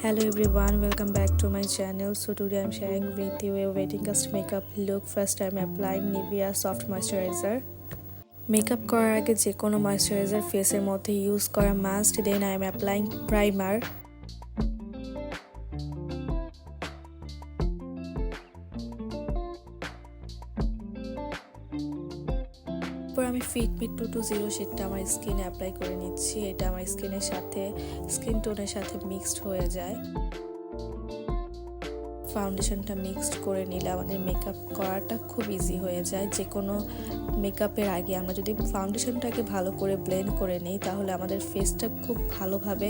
Hello everyone, welcome back to my channel. So today I'm sharing with you a wedding gust makeup look. First I'm applying Nivea soft moisturizer. Makeup করার আগে যে কোনো moisturizer ফেসের মধ্যে use করা must. Then I am applying primer. এরপর আমি fit me 220 শেডটা আমার স্কিনে অ্যাপ্লাই করে নিচ্ছি। এটা আমার স্কিনের সাথে স্কিন টোনের সাথে মিক্সড হয়ে যায়। ফাউন্ডেশনটা মিক্সড করে নিলে আমাদের মেকআপ করাটা খুব ইজি হয়ে যায়। যে কোনো মেকআপের আগে আমরা যদি ফাউন্ডেশনটাকে ভালো করে ব্লেন্ড করে নিই তাহলে আমাদের ফেসটা খুব ভালোভাবে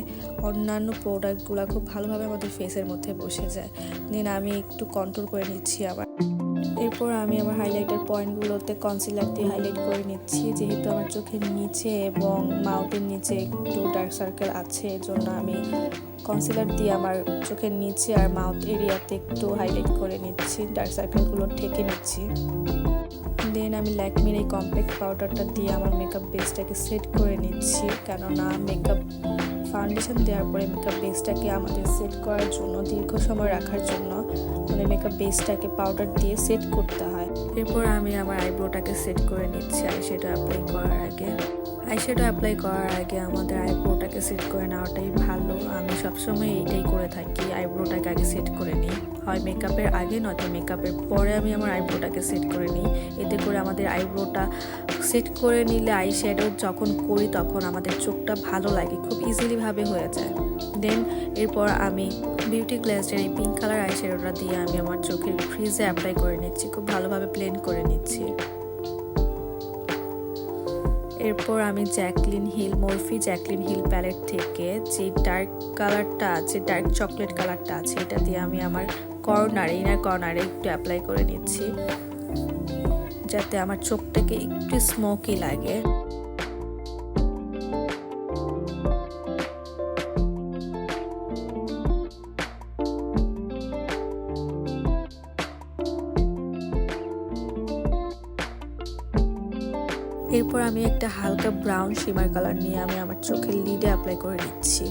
অন্যান্য প্রোডাক্টগুলো খুব ভালোভাবে আমাদের ফেসের মধ্যে বসে যায়। দেন আমি একটু কন্ট্রোল করে নিচ্ছি আবার। এরপর আমি আমার হাইলাইটার পয়েন্টগুলোতে কনসিলার দিয়ে হাইলাইট করে নিচ্ছি। যেহেতু আমার চোখের নিচে এবং মাউথের নিচে একটু ডার্ক সার্কেল আছে, এজন্য আমি কনসিলার দিয়ে আমার চোখের নিচে আর মাউথ এরিয়াতে একটু হাইলাইট করে নিচ্ছি, ডার্ক সার্কেলগুলো ঢেকে নিচ্ছি। দেন আমি ল্যাকমির এই কম্প্যাক্ট পাউডারটা দিয়ে আমার মেকআপ বেসটাকে সেট করে নিচ্ছি, কেননা মেকআপ ফাউন্ডেশন দেওয়ার পরে মেকআপ বেসটাকে আমাদের সেট করার জন্য, দীর্ঘ সময় রাখার জন্য আমাদের মেকআপ বেসটাকে পাউডার দিয়ে সেট করতে হয়। এরপর আমি আমার আইব্রোটাকে সেট করে নিচ্ছি আইশ্যাডো অ্যাপ্লাই করার আগে। আইশ্যাডো অ্যাপ্লাই করার আগে আমাদের আইব্রোটাকে সেট করে নেওয়াটাই ভালো। আমি সবসময় এইটাই করে থাকি, আইব্রোটাকে আগে সেট করে নিই, হয় মেকআপের আগে নয়তো মেকআপের পরে আমি আমার আইব্রোটাকে সেট করে নিই। এতে করে আমাদের আইব্রোটা সেট করে নিলে আইশ্যাডো যখন করি তখন আমাদের চোখটা ভালো লাগে, খুব ইজিলিভাবে হয়ে যায়। দেন এরপর আমি বিউটি গ্লেজের এই পিঙ্ক কালার আইশ্যাডোটা দিয়ে আমি আমার চোখের ক্রিজে অ্যাপ্লাই করে নিচ্ছি, খুব ভালোভাবে ব্লেন্ড করে নিচ্ছি। এরপর আমি জ্যাকলিন হিল প্যালেট থেকে যে ডার্ক কালারটা আছে, ডার্ক চকলেট কালারটা আছে, এটা দিয়ে আমি আমার ইনার কর্নারে একটু অ্যাপ্লাই করে নিচ্ছি, যাতে আমার চোখটাকে একটু স্মোকি লাগে। এরপর আমি একটা হালকা ব্রাউন শিমার কালার নিয়ে আমি আমার চোখের লিডে অ্যাপ্লাই করে নিচ্ছি।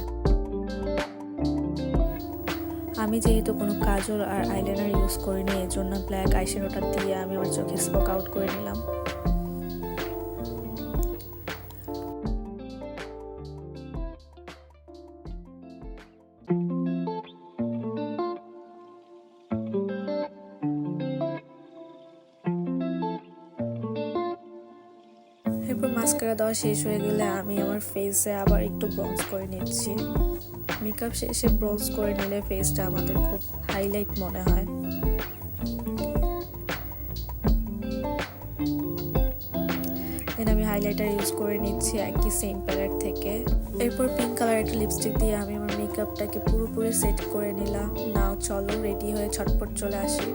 আমি যেহেতু কোনো কাজল আর আইলাইনার ইউজ করিনি, এই জন্য ব্ল্যাক আইশ্যাডোটা দিয়ে আমি আমার চোখে স্পোক আউট করে নিলাম। এরপর মাস্কারা দেওয়া শেষ হয়ে গেলে আমি আমার ফেসে আবার একটু ব্রঞ্জ করে নিচ্ছি। মেকআপ শেষে ব্রঞ্জ করে নিলে ফেসটা আমাদের খুব হাইলাইট মনে হয়। দেন আমি হাইলাইটার ইউজ করে নিচ্ছি একই সেম প্যালেট থেকে। এরপর পিঙ্ক কালার একটা লিপস্টিক দিয়ে আমি আমার মেকআপটাকে পুরোপুরি সেট করে নিলাম। নাও চলো রেডি হয়ে ছটপট চলে আসি।